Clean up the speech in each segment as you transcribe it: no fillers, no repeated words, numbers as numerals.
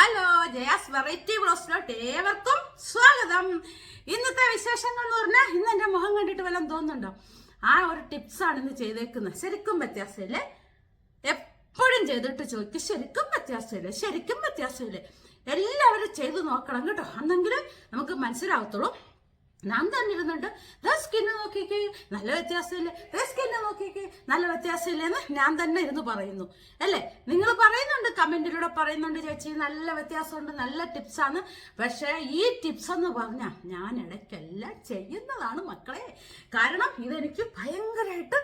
Hello, Jaya's variety ബ്ലോഗ്സിലോട്ട് ഏവർക്കും സ്വാഗതം. ഇന്നത്തെ വിശേഷങ്ങൾ എന്ന് പറഞ്ഞാൽ ഇന്ന് എൻ്റെ മുഖം കണ്ടിട്ട് വല്ലതും തോന്നുന്നുണ്ടോ? ആ ഒരു ടിപ്സാണ് ഇന്ന് ചെയ്തേക്കുന്നത്. ശരിക്കും വ്യത്യാസമില്ലേ? എപ്പോഴും ചെയ്തിട്ട് ചോദിക്കും ശരിക്കും വ്യത്യാസമില്ലേ. എല്ലാവരും ചെയ്ത് നോക്കണം കേട്ടോ, അന്നെങ്കിലും നമുക്ക് മനസ്സിലാവത്തുള്ളൂ. ഞാൻ തന്നെ ഇരുന്നുണ്ട് സ്കിന്ന് നോക്കിക്കേ നല്ല വ്യത്യാസമില്ലേ, സ്കിന്ന് നോക്കിക്കേ നല്ല വ്യത്യാസമില്ലേ എന്ന് ഞാൻ തന്നെ ഇരുന്ന് പറയുന്നു അല്ലേ. നിങ്ങൾ പറയുന്നുണ്ട്, കമന്റിലൂടെ പറയുന്നുണ്ട്, ചേച്ചി നല്ല വ്യത്യാസമുണ്ട്, നല്ല ടിപ്സാണ്. പക്ഷേ ഈ ടിപ്സ് എന്ന് പറഞ്ഞാൽ ഞാൻ ഇടയ്ക്കെല്ലാം ചെയ്യുന്നതാണ് മക്കളെ. കാരണം ഇതെനിക്ക് ഭയങ്കരമായിട്ട്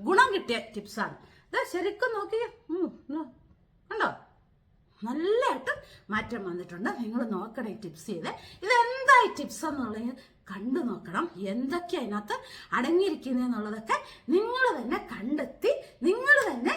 ഗുണം കിട്ടിയ ടിപ്സാണ്. ശരിക്കും നോക്കിയേ, കണ്ടോ, നല്ലതായിട്ട് മാറ്റം വന്നിട്ടുണ്ട്. നിങ്ങൾ നോക്കണം ഈ ടിപ്സ് ചെയ്ത്. ഇതെന്താ ഈ ടിപ്സ് എന്നുള്ളത് കണ്ടു നോക്കണം. എന്തൊക്കെ അതിനകത്ത് അടങ്ങിയിരിക്കുന്നതെന്നുള്ളതൊക്കെ നിങ്ങൾ തന്നെ കണ്ടെത്തി നിങ്ങൾ തന്നെ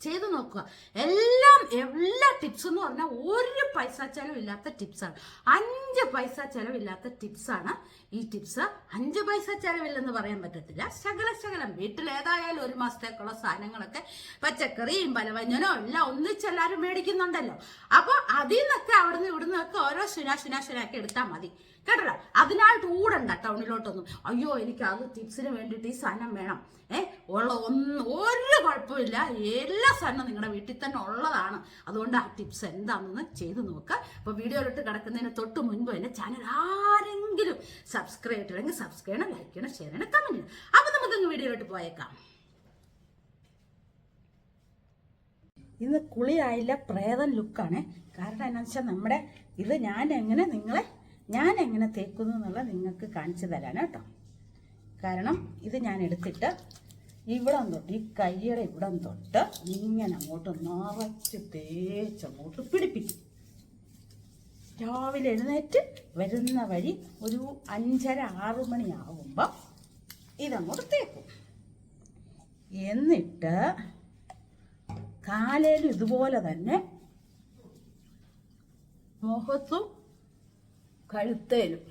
ചെയ്തു നോക്കുക. എല്ലാ ടിപ്സ് എന്ന് പറഞ്ഞാൽ ഒരു പൈസ ചെലവില്ലാത്ത ടിപ്സാണ്. 5 പൈസ ചെലവില്ലാത്ത ടിപ്സാണ് ഈ ടിപ്സ്. 5 പൈസ ചെലവില്ലെന്ന് പറയാൻ പറ്റത്തില്ല. ശകലം വീട്ടിലേതായാലും ഒരു മാസത്തേക്കുള്ള സാധനങ്ങളൊക്കെ പച്ചക്കറിയും പലവ്യഞ്ജനോ എല്ലാം ഒന്നിച്ചെല്ലാരും മേടിക്കുന്നുണ്ടല്ലോ. അപ്പൊ അതിൽ നിന്നൊക്കെ അവിടുന്ന് ഇവിടുന്ന് ഒക്കെ ഓരോ ശുനാക്കി എടുത്താൽ മതി കേട്ടല്ലോ. അതിനായിട്ട് ഊടണ്ട ടൗണിലോട്ടൊന്നും. അയ്യോ എനിക്ക് അത് ടിപ്സിന് വേണ്ടിയിട്ട് ഈ സാധനം വേണം, ഒരു കുഴപ്പമില്ല. എല്ലാ സാധനവും നിങ്ങളുടെ വീട്ടിൽ തന്നെ ഉള്ളതാണ്. അതുകൊണ്ട് ആ ടിപ്സ് എന്താണെന്ന് ചെയ്ത് നോക്കുക. അപ്പോൾ വീഡിയോയിലോട്ട് കിടക്കുന്നതിന് തൊട്ട് മുൻപ് എൻ്റെ ചാനൽ ആരെങ്കിലും സബ്സ്ക്രൈബ് ചെയ്തില്ലെങ്കിൽ സബ്സ്ക്രൈബ് ചെയ്യണം, ലൈക്ക് ചെയ്യണം, ഷെയർ ചെയ്യണം, കമന്റ് ചെയ്യണം. അപ്പോൾ നമുക്കങ്ങ് വീഡിയോയിലോട്ട് പോയേക്കാം. ഇന്ന് കുളിയായില്ല, പ്രേതം ലുക്കാണ്. കാരണം എന്താണെന്ന് വെച്ചാൽ നമ്മുടെ ഇത് ഞാൻ എങ്ങനെ തേക്കുന്നു എന്നുള്ളത് നിങ്ങൾക്ക് കാണിച്ചു തരാനാണ് കേട്ടോ. കാരണം ഇത് ഞാൻ എടുത്തിട്ട് ഇവിടം തൊട്ട് ഈ കയ്യുടെ ഇവിടം തൊട്ട് ഇങ്ങനെ അങ്ങോട്ട് നിറച്ച് തേച്ചങ്ങോട്ട് പിടിപ്പിക്കും. രാവിലെ എഴുന്നേറ്റ് വരുന്ന വഴി ഒരു 5:30-6 മണിയാകുമ്പോൾ ഇതങ്ങോട്ട് തേക്കും. എന്നിട്ട് കാലേലും ഇതുപോലെ തന്നെ മുഖത്തും കഴുത്തേലും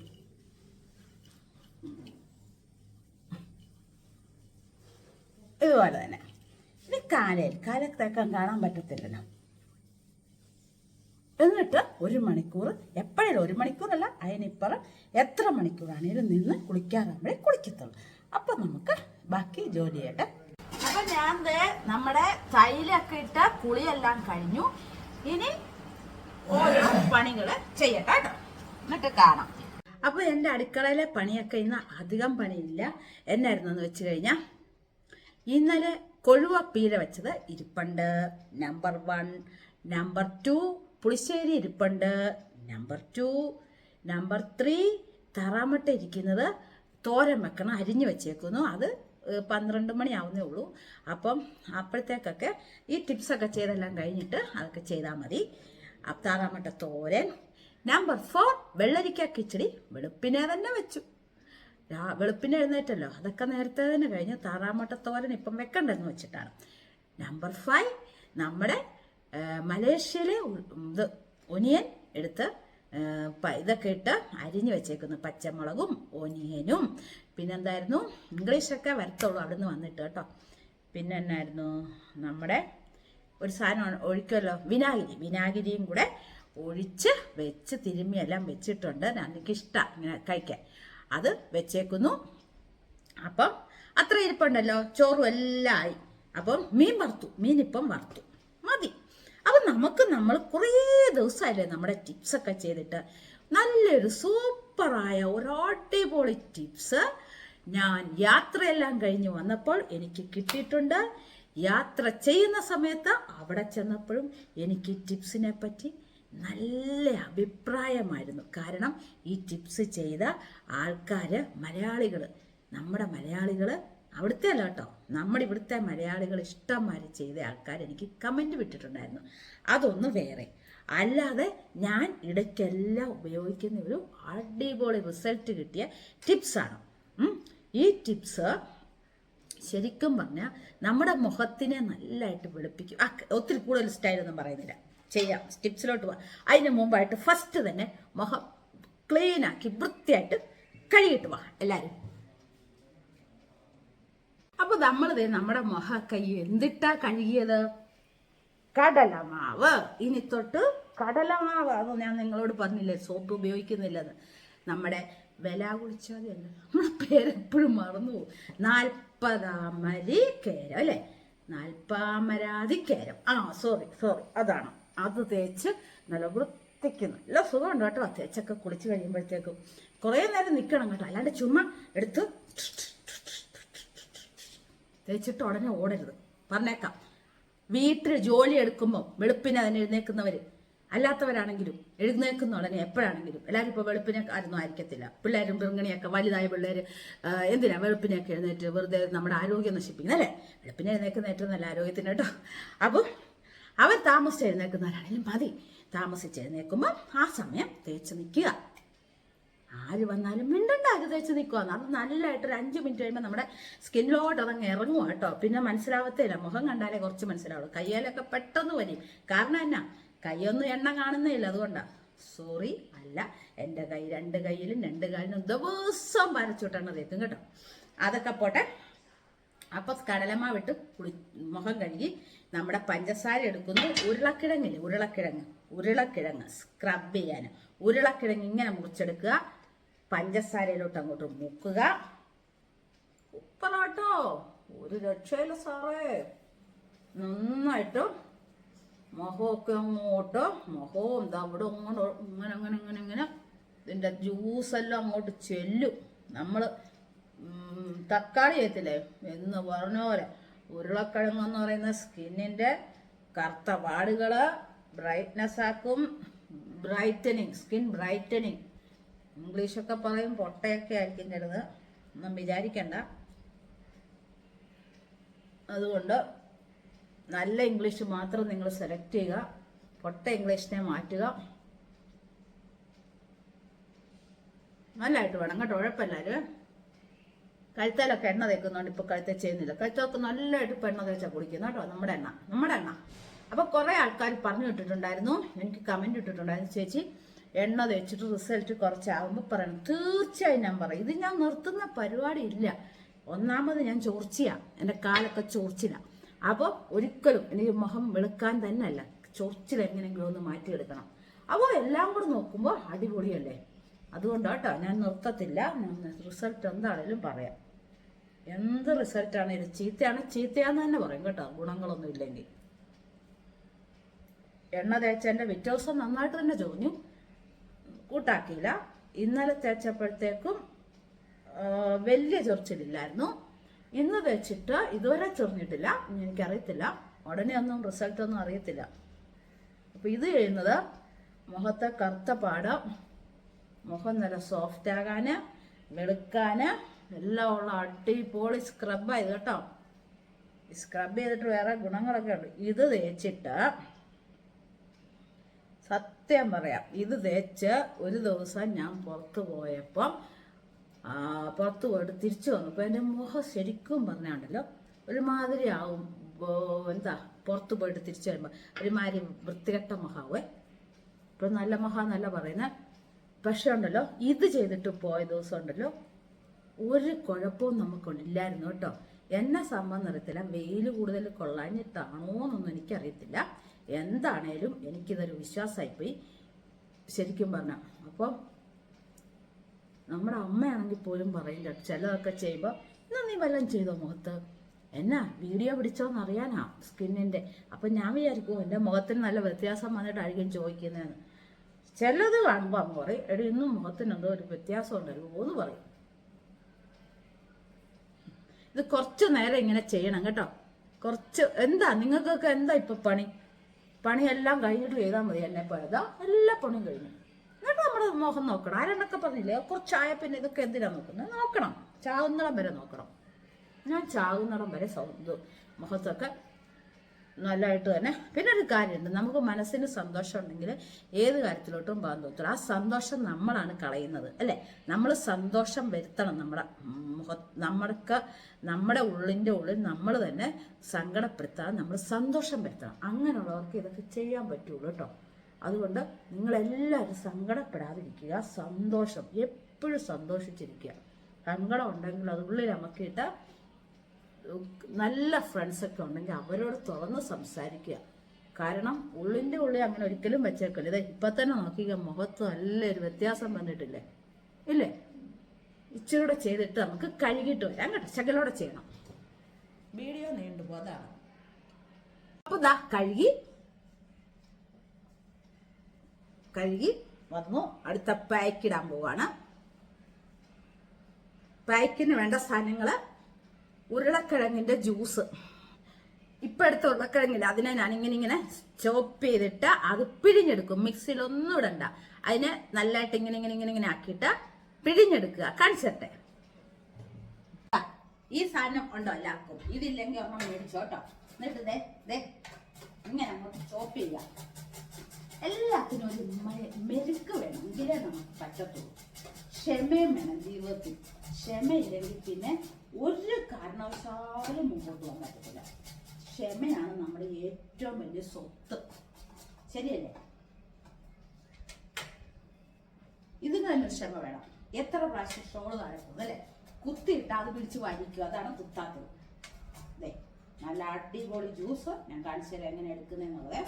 ഇതുപോലെ തന്നെ. ഇനി കാലത്തേക്കാൻ കാണാൻ പറ്റത്തില്ലല്ലോ. എന്നിട്ട് 1 മണിക്കൂർ, എപ്പോഴും 1 മണിക്കൂറല്ല, അതിനിപ്പുറം എത്ര മണിക്കൂറാണേലും നിന്ന് കുളിക്കാറാകുമ്പോഴേ കുളിക്കത്തുള്ളൂ. അപ്പൊ നമുക്ക് ബാക്കി ജോലി ചെയ്യട്ടെ. അപ്പൊ ഞാൻ നമ്മുടെ തൈലൊക്കെ ഇട്ട കുളിയെല്ലാം കഴിഞ്ഞു. ഇനി ഓരോ പണികള് ചെയ്യട്ടെ കേട്ടോ, എന്നിട്ട് കാണാം. അപ്പൊ എൻ്റെ അടുക്കളയിലെ പണിയൊക്കെ ഇന്ന് അധികം പണിയില്ല. എന്നായിരുന്നു എന്ന് വെച്ച് കഴിഞ്ഞാൽ ഇന്നലെ കൊഴുവ പീര വെച്ചത് ഇരിപ്പുണ്ട്. നമ്പർ 1. നമ്പർ 2 പുളിശ്ശേരി ഇരിപ്പുണ്ട്. നമ്പർ 2. നമ്പർ 3 തറാമട്ട ഇരിക്കുന്നത് തോരൻ വെക്കണം, അരിഞ്ഞു വെച്ചേക്കുന്നു. അത് 12 മണിയാവുന്നേ ഉള്ളൂ. അപ്പം അപ്പോഴത്തേക്കൊക്കെ ഈ ടിപ്സൊക്കെ ചെയ്തെല്ലാം കഴിഞ്ഞിട്ട് അതൊക്കെ ചെയ്താൽ മതി. താറാമട്ട തോരൻ. നമ്പർ 4 വെള്ളരിക്ക കിച്ചടി വെളുപ്പിനെ തന്നെ വെച്ചു. വെളുപ്പിനെ എഴുന്നേറ്റല്ലോ, അതൊക്കെ നേരത്തെ തന്നെ കഴിഞ്ഞു. താറാമട്ടത്തോരൻ ഇപ്പം വെക്കണ്ടെന്ന് വെച്ചിട്ടാണ്. നമ്പർ 5 നമ്മുടെ മലേഷ്യയിലെ ഒനിയൻ എടുത്ത് ഇതൊക്കെ ഇട്ട് അരിഞ്ഞു വെച്ചേക്കുന്നു. പച്ചമുളകും ഒനിയനും. പിന്നെന്തായിരുന്നു, ഇംഗ്ലീഷൊക്കെ വരത്തുള്ളൂ അവിടുന്ന് വന്നിട്ട് കേട്ടോ. പിന്നെ എന്നായിരുന്നു, നമ്മുടെ ഒരു സാധനം ഒഴിക്കുമല്ലോ, വിനാഗിരിയും കൂടെ ഒഴിച്ച് വെച്ച് തിരുമ്മിയെല്ലാം വെച്ചിട്ടുണ്ട്. എനിക്കിഷ്ടമാണ് ഇങ്ങനെ കഴിക്കാൻ. അത് വെച്ചേക്കുന്നു. അപ്പം അത്ര ഇരിപ്പുണ്ടല്ലോ, ചോറും എല്ലാം ആയി. അപ്പം മീനിപ്പം വറുത്തു മതി. അപ്പം നമ്മൾ കുറേ ദിവസമായില്ലേ നമ്മുടെ ടിപ്സൊക്കെ ചെയ്തിട്ട്. നല്ലൊരു സൂപ്പറായ ഒരു അടിപൊളി ടിപ്സ് ഞാൻ യാത്രയെല്ലാം കഴിഞ്ഞ് വന്നപ്പോൾ എനിക്ക് കിട്ടിയിട്ടുണ്ട്. യാത്ര ചെയ്യുന്ന സമയത്ത് അവിടെ ചെന്നപ്പോഴും എനിക്ക് ടിപ്സിനെ പറ്റി നല്ല അഭിപ്രായമായിരുന്നു. കാരണം ഈ ടിപ്സ് ചെയ്ത ആൾക്കാർ നമ്മുടെ മലയാളികൾ അവിടുത്തെ അല്ല കേട്ടോ, നമ്മുടെ ഇവിടുത്തെ മലയാളികൾ ഇഷ്ടംമാതിരി ചെയ്ത ആൾക്കാർ എനിക്ക് കമൻറ്റ് വിട്ടിട്ടുണ്ടായിരുന്നു. അതൊന്ന് വേറെ. അല്ലാതെ ഞാൻ ഇടയ്ക്കെല്ലാം ഉപയോഗിക്കുന്ന ഒരു അടിപൊളി റിസൾട്ട് കിട്ടിയ ടിപ്സാണ്. ഈ ടിപ്സ് ശരിക്കും പറഞ്ഞാൽ നമ്മുടെ മുഖത്തിനെ നല്ലതായിട്ട് വെളുപ്പിക്കും. ഒത്തിരി കൂടുതൽ സ്റ്റൈലൊന്നും പറയുന്നില്ല, ചെയ്യാം. ടിപ്സിലോട്ട് പോവാം. അതിന് മുമ്പായിട്ട് ഫസ്റ്റ് തന്നെ മുഖം ക്ലീനാക്കി വൃത്തിയായിട്ട് കഴുകിയിട്ട് പോവാം എല്ലാവരും. അപ്പോൾ നമ്മൾ നമ്മുടെ മുഖമൊക്കെ എന്തിട്ടാ കഴുകിയത്? കടലമാവ്. ഇനി തൊട്ട് കടലമാവ്. അത് ഞാൻ നിങ്ങളോട് പറഞ്ഞില്ലേ സോപ്പ് ഉപയോഗിക്കുന്നില്ലെന്ന്. നമ്മുടെ വില കുളിച്ചാതെയല്ല, നമ്മുടെ പേരെപ്പോഴും മറന്നു പോകും. 40 കേരം അല്ലേ, 40 കേരം. സോറി അതാണ്. അത് തേച്ച് നല്ല വൃത്തിക്ക് നല്ല സുഖമുണ്ട് കേട്ടോ. തേച്ചൊക്കെ കുളിച്ച് കഴിയുമ്പോഴത്തേക്കും കുറേ നേരം നിൽക്കണം കേട്ടോ, അല്ലാണ്ട് ചുമ്മാ എടുത്ത് തേച്ചിട്ട് ഉടനെ ഓടരുത്. പറഞ്ഞേക്കാം, വീട്ടിൽ ജോലി എടുക്കുമ്പോൾ വെളുപ്പിനെ അതിന് എഴുന്നേൽക്കുന്നവർ അല്ലാത്തവരാണെങ്കിലും എഴുന്നേൽക്കുന്ന ഉടനെ എപ്പോഴാണെങ്കിലും, എല്ലാവരും ഇപ്പോൾ വെളുപ്പിനെ ആരൊന്നും ആയിരിക്കത്തില്ല. പിള്ളേരും പിറങ്ങണിയൊക്കെ വലുതായ പിള്ളേർ എന്തിനാ വെളുപ്പിനെയൊക്കെ എഴുന്നേറ്റ് വെറുതെ നമ്മുടെ ആരോഗ്യം നശിപ്പിക്കുന്നത് അല്ലേ? വെളുപ്പിനെ എഴുന്നേൽക്കുന്ന ഏറ്റവും നല്ല ആരോഗ്യത്തിന് കേട്ടോ. അപ്പോൾ അവർ താമസിച്ച് എഴുന്നേൽക്കുന്നവരാണെങ്കിലും മതി. താമസിച്ച് എഴുന്നേൽക്കുമ്പോൾ ആ സമയം തേച്ച് നിൽക്കുക. ആര് വന്നാലും മിണ്ടണ്ടാകെ തേച്ച് നിൽക്കുക. അത് നല്ലതായിട്ട് ഒരു 5 മിനിറ്റ് കഴിയുമ്പോൾ നമ്മുടെ സ്കിന്നിലോട്ട് അതങ്ങ് ഇറങ്ങുക കേട്ടോ. പിന്നെ മനസ്സിലാവത്തില്ല, മുഖം കണ്ടാലേ കുറച്ച് മനസ്സിലാവുള്ളൂ. കയ്യിലൊക്കെ പെട്ടെന്ന് വരും. കാരണം എന്നാ, കൈയൊന്നും എണ്ണ കാണുന്നേ ഇല്ല, അതുകൊണ്ടാണ്. സോറി അല്ല, എൻ്റെ കൈ 2 കൈയിലും 2 കാലിനും ദിവസം വരച്ചിട്ടെണ്ണ തേക്കും കേട്ടോ. അതൊക്കെ പോട്ടെ. അപ്പം കടലമാവിട്ട് മുഖം കഴുകി നമ്മുടെ പഞ്ചസാര എടുക്കുന്നു. ഉരുളക്കിഴങ്ങില്ലേ, ഉരുളക്കിഴങ്ങ് സ്ക്രബ് ചെയ്യാൻ ഉരുളക്കിഴങ്ങ് ഇങ്ങനെ മുറിച്ചെടുക്കുക. പഞ്ചസാരയിലോട്ട് അങ്ങോട്ട് മുക്കുക. ഉപ്പറാട്ടോ, ഒരു രക്ഷയില്ല സാറേ. നന്നായിട്ട് മുഖമൊക്കെ അങ്ങോട്ട്, മുഖവും അവിടെ ഇങ്ങനെ ഇതിൻ്റെ ജ്യൂസെല്ലാം അങ്ങോട്ട് ചെല്ലും. നമ്മൾ തക്കാളി ചെയ്യത്തില്ലേ എന്ന് പറഞ്ഞ പോലെ ഉരുളക്കിഴങ്ങ് എന്ന് പറയുന്ന സ്കിന്നിൻ്റെ കറുത്ത പാടുകൾ ബ്രൈറ്റ്നെസ് ആക്കും. Skin brightening. ഇംഗ്ലീഷൊക്കെ പറയും, പൊട്ടയൊക്കെ ആയിരിക്കും ചിലത്, ഒന്നും വിചാരിക്കണ്ട. അതുകൊണ്ട് നല്ല ഇംഗ്ലീഷ് മാത്രം നിങ്ങൾ സെലക്ട് ചെയ്യുക, പൊട്ട ഇംഗ്ലീഷിനെ മാറ്റുക. നല്ലതായിട്ട് വേണം കേട്ടോ, കുഴപ്പമില്ലാല്. കഴുത്തേലൊക്കെ എണ്ണ തേക്കുന്നുണ്ട്, ഇപ്പോൾ കഴുത്തേ ചെയ്യുന്നില്ല. കഴുത്തൊക്കെ നല്ലതായിട്ട് ഇപ്പോൾ എണ്ണ തേച്ചാൽ കുടിക്കുന്നു കേട്ടോ, നമ്മുടെ എണ്ണ. അപ്പോൾ കുറേ ആൾക്കാർ പറഞ്ഞു ഇട്ടിട്ടുണ്ടായിരുന്നു, എനിക്ക് കമൻറ്റ് ഇട്ടിട്ടുണ്ടായിരുന്നു, ചേച്ചി എണ്ണ തേച്ചിട്ട് റിസൾട്ട് കുറച്ചാകുമ്പോൾ പറയണം. തീർച്ചയായും ഞാൻ പറയും. ഇത് ഞാൻ നിർത്തുന്ന പരിപാടി ഇല്ല. ഒന്നാമത് ഞാൻ ചോർച്ചയാണ്, എൻ്റെ കാലൊക്കെ ചോർച്ചിലാണ്. അപ്പോൾ ഒരിക്കലും എനിക്ക് മുഖം വെളുക്കാൻ തന്നെ അല്ല, ചൊറിച്ചിൽ എങ്ങനെയെങ്കിലും ഒന്ന് മാറ്റിയെടുക്കണം. അപ്പോൾ എല്ലാം കൂടെ നോക്കുമ്പോൾ അടിപൊളിയല്ലേ. അതുകൊണ്ട് കേട്ടോ ഞാൻ നിർത്തത്തില്ല. ഞാൻ റിസൾട്ട് എന്താണേലും പറയാം. എന്ത് റിസൾട്ടാണേലും ചീത്തയാന്ന് തന്നെ പറയും കേട്ടോ, ഗുണങ്ങളൊന്നും ഇല്ലെങ്കിൽ. എണ്ണ തേച്ചതിൻ്റെ പിറ്റേ ദിവസം നന്നായിട്ട് തന്നെ ചൊറിഞ്ഞു, കൂട്ടാക്കിയില്ല. ഇന്നലെ തേച്ചപ്പോഴത്തേക്കും വലിയ ചൊറിച്ചിലില്ലായിരുന്നു. ഇന്ന് തേച്ചിട്ട് ഇതുവരെ ചൊറിഞ്ഞിട്ടില്ല. എനിക്കറിയത്തില്ല, ഉടനെ ഒന്നും റിസൾട്ടൊന്നും അറിയത്തില്ല. അപ്പോൾ ഇത് ചെയ്യുന്നത് മുഖത്തെ കറുത്ത പാട്, മുഖം നല്ല സോഫ്റ്റ് ആകാൻ, വെളുക്കാൻ എല്ലാം ഉള്ള അടിപൊളി സ്ക്രബായത് കേട്ടോ. സ്ക്രബ് ചെയ്തിട്ട് വേറെ ഗുണങ്ങളൊക്കെ ഉണ്ട്. ഇത് തേച്ചിട്ട് സത്യം പറയാം, ഇത് തേച്ച് ഒരു ദിവസം ഞാൻ പുറത്ത് പോയിട്ട് തിരിച്ചു വന്നപ്പോൾ എൻ്റെ മുഖം ശരിക്കും പറഞ്ഞാണ്ടല്ലോ ഒരുമാതിരി ആവും. പുറത്ത് പോയിട്ട് തിരിച്ചു വരുമ്പോൾ ഒരുമാതിരി വൃത്തികെട്ട മുഖാവേ. ഇപ്പം നല്ല മുഖം എന്നല്ല പറയുന്നത്, പക്ഷെ ഉണ്ടല്ലോ ഇത് ചെയ്തിട്ട് പോയ ദിവസം ഉണ്ടല്ലോ ഒരു കുഴപ്പവും നമുക്കില്ലായിരുന്നു കേട്ടോ. എന്നെ സംബന്ധിച്ചിടത്തില്ല, വെയിൽ കൂടുതൽ കൊള്ളാഞ്ഞിട്ടാണോ എന്നൊന്നും എനിക്കറിയത്തില്ല. എന്താണേലും എനിക്കിതൊരു വിശ്വാസമായിപ്പോയി ശരിക്കും പറഞ്ഞാൽ. അപ്പം നമ്മുടെ അമ്മയാണെങ്കിൽ പോലും പറയില്ല, ചിലതൊക്കെ ചെയ്യുമ്പോൾ എന്നാ നീ വല്ലതും ചെയ്തോ മുഖത്ത്, എന്നാ വീഡിയോ പിടിച്ചോന്ന് അറിയാനാ സ്കിന്നിൻ്റെ. അപ്പം ഞാൻ വിചാരിക്കും എൻ്റെ മുഖത്തിന് നല്ല വ്യത്യാസം വന്നിട്ടായിരിക്കും ചോദിക്കുന്നതെന്ന്. ചിലത് കാണുമ്പോൾ അമ്മ പറയും, എടി ഇന്നും മുഖത്തിന് എന്തോ ഒരു വ്യത്യാസം ഉണ്ടല്ലോ എന്ന് പറയും. ഇത് കുറച്ച് നേരം ഇങ്ങനെ ചെയ്യണം കേട്ടോ. കുറച്ച് നിങ്ങൾക്കൊക്കെ എന്താ ഇപ്പം പണിയെല്ലാം കഴിഞ്ഞിട്ട് ചെയ്താൽ മതി. എന്നെ പോയതാ എല്ലാ പണിയും കഴിഞ്ഞു. എന്നിട്ട് നമ്മുടെ മുഖം നോക്കണം. ആരെണ്ണൊക്കെ പറഞ്ഞില്ലേ കുറച്ചായ പിന്നെ ഇതൊക്കെ എന്തിനാ നോക്കുന്നത്? നോക്കണം, ചാകുന്നിടം വരെ നോക്കണം. ഞാൻ ചാകുന്നിടം വരെ മുഖത്തൊക്കെ നല്ലതായിട്ട് തന്നെ. പിന്നെ ഒരു കാര്യമുണ്ട്, നമുക്ക് മനസ്സിന് സന്തോഷം ഉണ്ടെങ്കിൽ ഏത് കാര്യത്തിലോട്ടും പോകാൻ തോന്നില്ല. ആ സന്തോഷം നമ്മളാണ് കളയുന്നത് അല്ലേ. നമ്മൾ സന്തോഷം വരുത്തണം. നമ്മുടെ ഉള്ളിൻ്റെ ഉള്ളിൽ നമ്മൾ തന്നെ സങ്കടപ്പെടുത്താതെ നമ്മൾ സന്തോഷം വരുത്തണം. അങ്ങനെയുള്ളവർക്ക് ഇതൊക്കെ ചെയ്യാൻ പറ്റുള്ളൂ കേട്ടോ. അതുകൊണ്ട് നിങ്ങളെല്ലാവരും സങ്കടപ്പെടാതിരിക്കുക. സന്തോഷം എപ്പോഴും സന്തോഷിച്ചിരിക്കുക. സങ്കടം ഉണ്ടെങ്കിൽ അത് ഉള്ളിൽ അമക്കിയിട്ട് നല്ല ഫ്രണ്ട്സൊക്കെ ഉണ്ടെങ്കിൽ അവരോട് തുറന്ന് സംസാരിക്കുക. കാരണം ഉള്ളിൻ്റെ ഉള്ളി അങ്ങനെ ഒരിക്കലും വെച്ചേക്കില്ല. ഇത് ഇപ്പം തന്നെ നോക്കിക്കാൻ മുഖത്ത് നല്ലൊരു വ്യത്യാസം വന്നിട്ടില്ലേ? ഇല്ലേ? ഇച്ചിരി കൂടെ ചെയ്തിട്ട് നമുക്ക് കഴുകിയിട്ട് വരാം കേട്ടോ. ശകലോടെ ചെയ്യണം, വീഡിയോ നീണ്ടുപോകും, അതാണ്. അപ്പോൾ ദാ കഴുകി വന്നു. അടുത്ത പാക്കിടാൻ പോവാണ്. പാക്കിന് വേണ്ട സാധനങ്ങൾ: ഉരുളക്കിഴങ്ങിൻ്റെ ജ്യൂസ്. ഇപ്പം എടുത്ത ഉരുളക്കിഴങ്ങില്ല, അതിനെ ഞാൻ ഇങ്ങനെ ചോപ്പ് ചെയ്തിട്ട് അത് പിഴിഞ്ഞെടുക്കും. മിക്സിയിലൊന്നും ഇടണ്ട, അതിനെ നല്ലതായിട്ട് ഇങ്ങനെ ആക്കിയിട്ട് പിഴിഞ്ഞെടുക്കുക. കാണിച്ചട്ടെ. ഈ സാധനം ഉണ്ടോ എല്ലാവർക്കും? ഇതില്ലെങ്കിൽ ഒരെണ്ണം മേടിച്ചോട്ടോ. എന്നിട്ട് ദേ ഇങ്ങനെ അങ്ങോട്ട് ചോപ്പ് ചെയ്യുക. എല്ലാത്തിനും ഒരു മെരുക്ക് വേണം, എങ്കിലേ നമുക്ക് പറ്റത്തുള്ളൂ. ക്ഷമയും വേണം ജീവിതത്തിൽ. ക്ഷമയില്ലെങ്കിൽ പിന്നെ ഒരു കാരണവശാലും മുമ്പോട്ട് പോകാൻ പറ്റത്തില്ല. ക്ഷമയാണ് നമ്മുടെ ഏറ്റവും വലിയ സ്വത്ത്. ശരിയല്ലേ? ഇതിന് തന്നെ ക്ഷമ വേണം. എത്ര പ്രാവശ്യം ഷോള് താഴെക്കുന്നത് അല്ലേ? കുത്തിയിട്ട് അത് പിടിച്ച് വലിക്കുക, അതാണ് കുത്താത്തത്. അതെ, നല്ല അടിപൊളി ജ്യൂസ് ഞാൻ കാണിച്ചു തരാം എങ്ങനെ എടുക്കുന്നതെന്നുള്ളത്.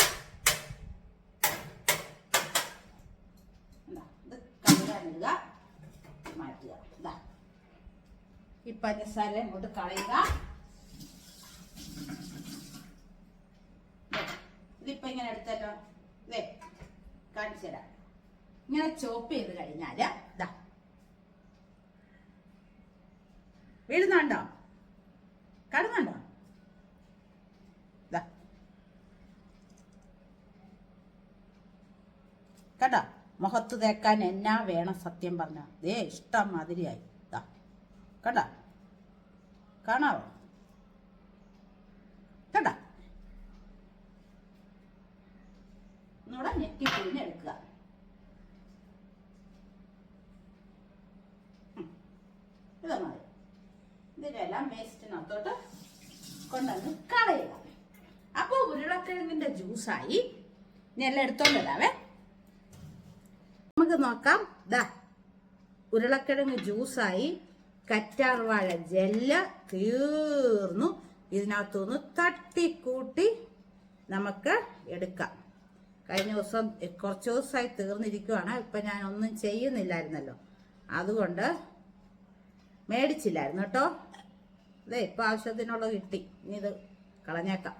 ഇത് കഴുകാനിടുക, മാറ്റുക. ഇതാ ഈ പഞ്ചസാര ഇങ്ങോട്ട് കളയുക. ഇതിപ്പോ ഇങ്ങനെ എടുത്തല്ലോ, ഇതേ കാണിച്ചു തരാം. ഇങ്ങനെ ചോപ്പ് ചെയ്ത് കഴിഞ്ഞാല് ഇതാ വീഴുന്നുണ്ടോ? കാണുന്നുണ്ടോ? കേട്ടോ? മുഖത്ത് തേക്കാൻ എന്നാ വേണം സത്യം പറഞ്ഞ? ദേ ഇഷ്ടം മാതിരിയായി. ഇതാ കേട്ടോ? കാണാവോ? കേട്ടോ? ഒന്നുകൂടെ ഞെക്കി പിഴിഞ്ഞെടുക്കുക. ഇതാ മതി. ഇതിനെല്ലാം വേസ്റ്റിനകത്തോട്ട് കൊണ്ടുവന്ന് കളയുക. അപ്പോൾ ഉരുളക്കിഴങ്ങിന്റെ ജ്യൂസായി. ഇനി എല്ലാം എടുത്തോണ്ട് വരാവേ. നമുക്ക് നോക്കാം. ദാ ഉരുളക്കിഴങ്ങ് ജ്യൂസായി. കറ്റാർവാഴ ജെല്ല് തീർന്നു. ഇതിനകത്തുനിന്ന് തട്ടിക്കൂട്ടി നമുക്ക് എടുക്കാം. കഴിഞ്ഞ ദിവസം കുറച്ച് ദിവസമായി തീർന്നിരിക്കുവാണ്. ഇപ്പം ഞാൻ ഒന്നും ചെയ്യുന്നില്ലായിരുന്നല്ലോ, അതുകൊണ്ട് മേടിച്ചില്ലായിരുന്നു കേട്ടോ. അതെ, ഇപ്പം ആവശ്യത്തിനുള്ളത് കിട്ടി. ഇനി ഇത് കളഞ്ഞേക്കാം.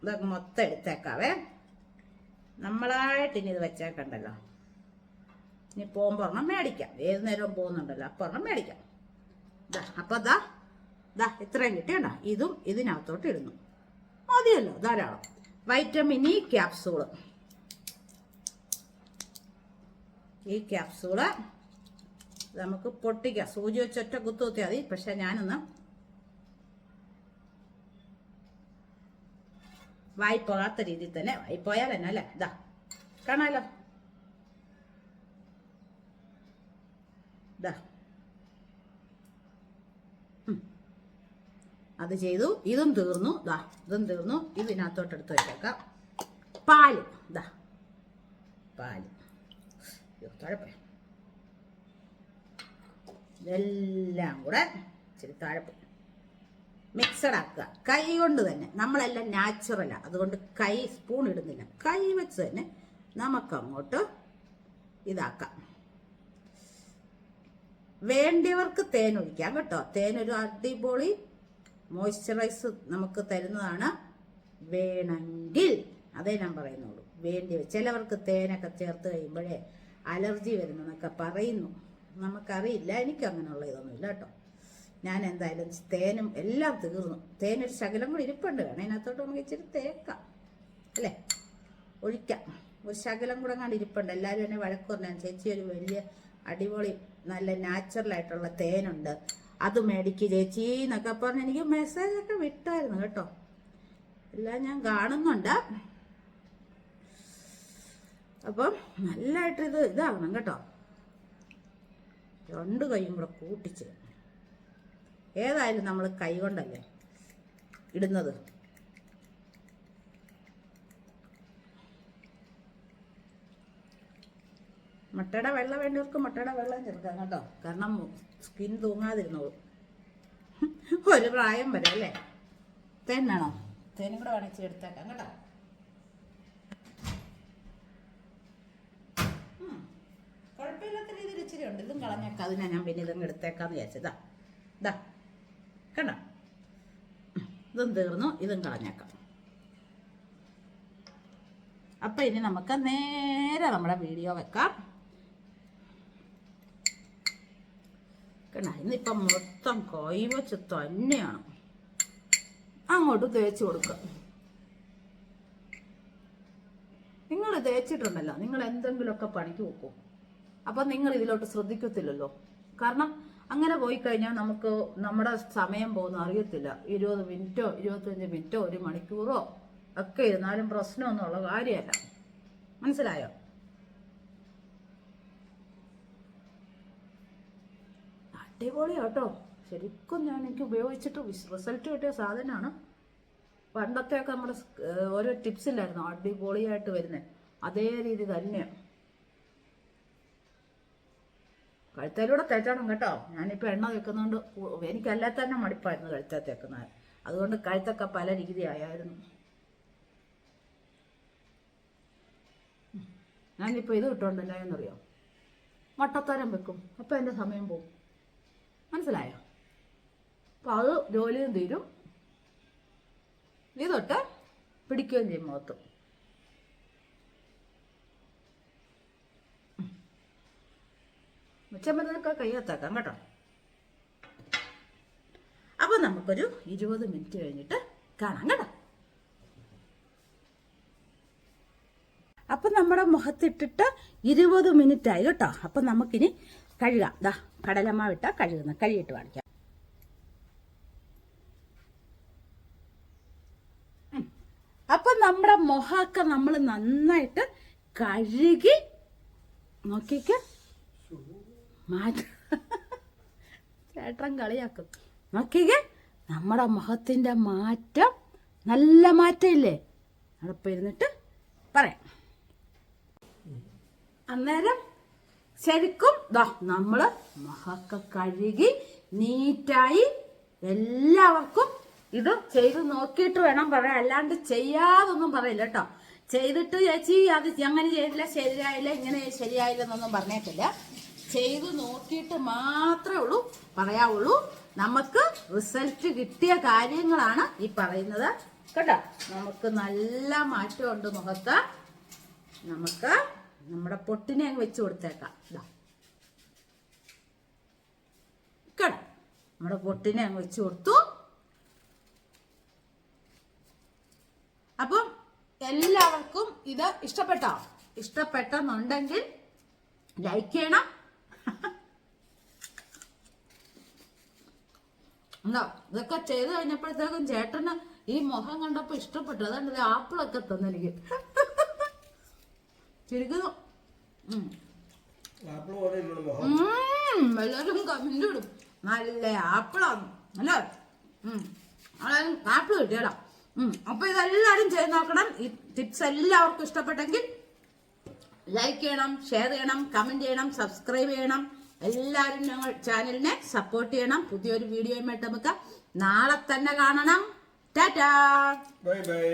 ഇതൊക്കെ മൊത്തം എടുത്തേക്കാവേ. നമ്മളായിട്ട് ഇനി ഇത് വെച്ചേക്കണ്ടല്ലോ. ഇനി പോകുമ്പോൾ ഒരെണ്ണം മേടിക്കാം. ഏത് നേരവും പോകുന്നുണ്ടല്ലോ, അപ്പം ഒരെണ്ണം മേടിക്കാം. അപ്പം ദാ ഇത്രയും കിട്ടിയണ്ട. ഇതും ഇതിനകത്തോട്ട് ഇടുന്നു. മതിയല്ലോ, ധാരാളം. Vitamin E capsule. ഈ ക്യാപ്സൂള് നമുക്ക് പൊട്ടിക്കാം. സൂചി വെച്ചൊറ്റ കുത്തു കുത്തിയാൽ മതി. പക്ഷെ ഞാനൊന്ന് വായി പോകാത്ത രീതിയിൽ തന്നെ, വായി പോയാൽ തന്നെ അല്ലേ. ഇതാ കാണാലോ. ഇതാ അത് ചെയ്തു. ഇതും തീർന്നു. ദാ ഇതും തീർന്നു. ഇതിനകത്തോട്ട് എടുത്ത് വെച്ചേക്കാം. പാല്. ഇതാ പാല്. താഴെ ഇതെല്ലാം കൂടെ ഇച്ചിരി താഴെ മിക്സഡ് ആക്കുക. കൈ കൊണ്ട് തന്നെ. നമ്മളെല്ലാം നാച്ചുറലാണ്, അതുകൊണ്ട് സ്പൂൺ ഇടുന്നില്ല. കൈ വെച്ച് തന്നെ നമുക്കങ്ങോട്ട് ഇതാക്കാം. വേണ്ടിയവർക്ക് തേൻ ഒഴിക്കാം കേട്ടോ. തേനൊരു അടിപൊളി മോയ്സ്ചറൈസ് നമുക്ക് തരുന്നതാണ്. വേണമെങ്കിൽ, അതേ ഞാൻ പറയുന്നുള്ളൂ. ചിലവർക്ക് തേനൊക്കെ ചേർത്ത് കഴിയുമ്പോഴേ അലർജി വരുന്നെന്നൊക്കെ പറയുന്നു. നമുക്കറിയില്ല, എനിക്കങ്ങനെയുള്ള ഇതൊന്നുമില്ല കേട്ടോ. ഞാൻ എന്തായാലും തേനും എല്ലാം തീർന്നു. തേനൊരു ശകലം കൂടി ഇരിപ്പുണ്ട്, വേണം അതിനകത്തോട്ട് നമുക്ക് ഇച്ചിരി തേക്കാം അല്ലേ, ഒഴിക്കാം. ഒരു ശകലം കൂടെ കണ്ട് ഇരിപ്പുണ്ട്. എല്ലാവരും എന്നെ വഴക്ക് പറഞ്ഞാൽ, ചേച്ചി ഒരു വലിയ അടിപൊളി നല്ല നാച്ചുറലായിട്ടുള്ള തേനുണ്ട്, അത് മേടിക്ക് ചേച്ചി എന്നൊക്കെ പറഞ്ഞ് എനിക്ക് മെസ്സേജൊക്കെ വിട്ടായിരുന്നു കേട്ടോ. എല്ലാം ഞാൻ കാണുന്നുണ്ട്. അപ്പം നല്ലതായിട്ട് ഇതാകണം കേട്ടോ. 2 കൈയും കൂടെ കൂട്ടിച്ച്. ഏതായാലും നമ്മൾ കൈ കൊണ്ടല്ലേ ഇടുന്നത്. മുട്ടയുടെ വെള്ളം വേണ്ടവർക്ക് മുട്ടയുടെ വെള്ളം ചേർക്കാം കേട്ടോ. കാരണം സ്കിൻ തൂങ്ങാതിരുന്നോളൂ ഒരു പ്രായം വരെ അല്ലേ. തേനാണോ? തേനും കൂടെ വേണമെങ്കിൽ എടുത്തേക്കാം കേട്ടോ. കുഴപ്പമില്ലാത്ത രീതിയിൽ ഇച്ചിരി ഉണ്ട്. ഇതും കളഞ്ഞേക്കാം. അതിനാ ഞാൻ പിന്നെ ഇതങ്ങ് എടുത്തേക്കാന്ന് വിചാരിച്ചതാ. ഇതാ കണ്ട, ഇതും തീർന്നു. ഇതും കളഞ്ഞേക്കാം. അപ്പം ഇനി നമുക്ക് നേരെ നമ്മുടെ വീഡിയോ വെക്കാം. കണ്ട, ഇന്നിപ്പം മൊത്തം കൈവച്ച് തന്നെയാണ് അങ്ങോട്ട് തേച്ച് കൊടുക്കുക. നിങ്ങൾ തേച്ചിട്ടുണ്ടല്ലോ, നിങ്ങൾ എന്തെങ്കിലുമൊക്കെ പണിക്ക് വെക്കും. അപ്പം നിങ്ങൾ ഇതിലോട്ട് ശ്രദ്ധിക്കത്തില്ലല്ലോ. കാരണം അങ്ങനെ പോയി കഴിഞ്ഞാൽ നമുക്ക് നമ്മുടെ സമയം പോകുന്ന അറിയത്തില്ല. 20 മിനിറ്റോ 25 മിനിറ്റോ 1 മണിക്കൂറോ ഒക്കെ ഇരുന്നാലും പ്രശ്നമൊന്നുമുള്ള കാര്യമല്ല. മനസ്സിലായോ? അടിപൊളിയാട്ടോ. ശരിക്കും എനിക്ക് ഉപയോഗിച്ചിട്ട് റിസൾട്ട് കിട്ടിയ സാധനമാണ്. പണ്ടത്തെയൊക്കെ നമ്മുടെ ഓരോ ടിപ്സില്ലായിരുന്നു അടിപൊളിയായിട്ട് വരുന്നത്, അതേ രീതി തന്നെയാണ്. കഴുത്തേലൂടെ തേച്ചണം കേട്ടോ. ഞാനിപ്പോൾ എണ്ണ തേക്കുന്നതുകൊണ്ട് എനിക്കല്ലാതെ തന്നെ മടിപ്പായിരുന്നു കഴുത്തേ തേക്കുന്നത്. അതുകൊണ്ട് കഴുത്തൊക്കെ പല രീതിയായിരുന്നു. ഞാനിപ്പോൾ ഇത് കിട്ടുകൊണ്ടല്ലോ എന്നറിയോ, വട്ടത്തരം വെക്കും. അപ്പം എൻ്റെ സമയം പോകും. മനസ്സിലായോ? അപ്പം അത് ജോലിയും തീരും, ഇതൊട്ട് പിടിക്കുകയും ചെയ്യും മുഖത്ത്. മിച്ചമ്പതിനൊക്കെ കയ്യത്താക്കാം കേട്ടോ. അപ്പം നമുക്കൊരു 20 മിനിറ്റ് കഴിഞ്ഞിട്ട് കാണാം കേട്ടോ. അപ്പം നമ്മുടെ മുഖത്തിട്ടിട്ട് 20 മിനിറ്റ് ആയി കേട്ടോ. അപ്പം നമുക്കിനി കഴുകാം. ദാ കടലമാവിട്ട കഴുകിയിട്ട് കാണിക്കാം. അപ്പം നമ്മുടെ മുഖമൊക്കെ നമ്മൾ നന്നായിട്ട് കഴുകി നോക്കിക്ക് ചേട്ടൻ കളിയാക്കും. നോക്കിക്കേ, നമ്മുടെ മുഖത്തിന്റെ മാറ്റം നല്ല മാറ്റം ഇല്ലേ? അവിടെ ഇരുന്നിട്ട് പറയാം. അന്നേരം ശരിക്കും നമ്മള് മുഖമൊക്കെ കഴുകി നീറ്റായി. എല്ലാവർക്കും ഇത് ചെയ്ത് നോക്കിയിട്ട് വേണം പറയാം, അല്ലാണ്ട് ചെയ്യാതൊന്നും പറയില്ല കേട്ടോ. ചെയ്തിട്ട് ചേച്ചി അത് അങ്ങനെ ചെയ്തില്ല, ശരിയായില്ല, ഇങ്ങനെ ശരിയായില്ല എന്നൊന്നും പറഞ്ഞേക്കില്ല. ചെയ്ത് നോക്കിയിട്ട് മാത്രമേ ഉള്ളൂ പറയാവുള്ളൂ. നമുക്ക് റിസൾട്ട് കിട്ടിയ കാര്യങ്ങളാണ് ഈ പറയുന്നത് കേട്ടോ. നമുക്ക് നല്ല മാറ്റമുണ്ട് മുഖത്ത്. നമുക്ക് നമ്മുടെ പൊട്ടിനെ അങ്ങ് വെച്ച് കൊടുത്തേക്കാം. കേട്ടോ, നമ്മുടെ പൊട്ടിനെ അങ്ങ് വെച്ച് കൊടുത്തു. അപ്പം എല്ലാവർക്കും ഇത് ഇഷ്ടപ്പെട്ടോ? ഇഷ്ടപ്പെട്ടെന്നുണ്ടെങ്കിൽ ലൈക്ക് ചെയ്യണം. എന്താ ഇതൊക്കെ ചെയ്ത് കഴിഞ്ഞപ്പോഴത്തേക്കും ചേട്ടന് ഈ മുഖം കണ്ടപ്പോ ഇഷ്ടപ്പെട്ടു. അതുകൊണ്ട് ആപ്പിളൊക്കെ തന്നെനിക്ക് ശരിക്കും. എല്ലാവരും കമന്റ് ഇടും നല്ല ആപ്പിളാണ് അല്ലേ. ആപ്പിൾ കിട്ടിയടാ. അപ്പൊ ഇതെല്ലാരും ചെയ്ത് നോക്കണം. ഈ ടിപ്സ് എല്ലാവർക്കും ഇഷ്ടപ്പെട്ടെങ്കിൽ ലൈക്ക് ചെയ്യണം, ഷെയർ ചെയ്യണം, കമന്റ് ചെയ്യണം, സബ്സ്ക്രൈബ് ചെയ്യണം. എല്ലാവരും ഞങ്ങൾ ചാനലിനെ സപ്പോർട്ട് ചെയ്യണം. പുതിയൊരു വീഡിയോയുമായിട്ട് നമുക്ക് നാളെ തന്നെ കാണണം. Tata, bye bye.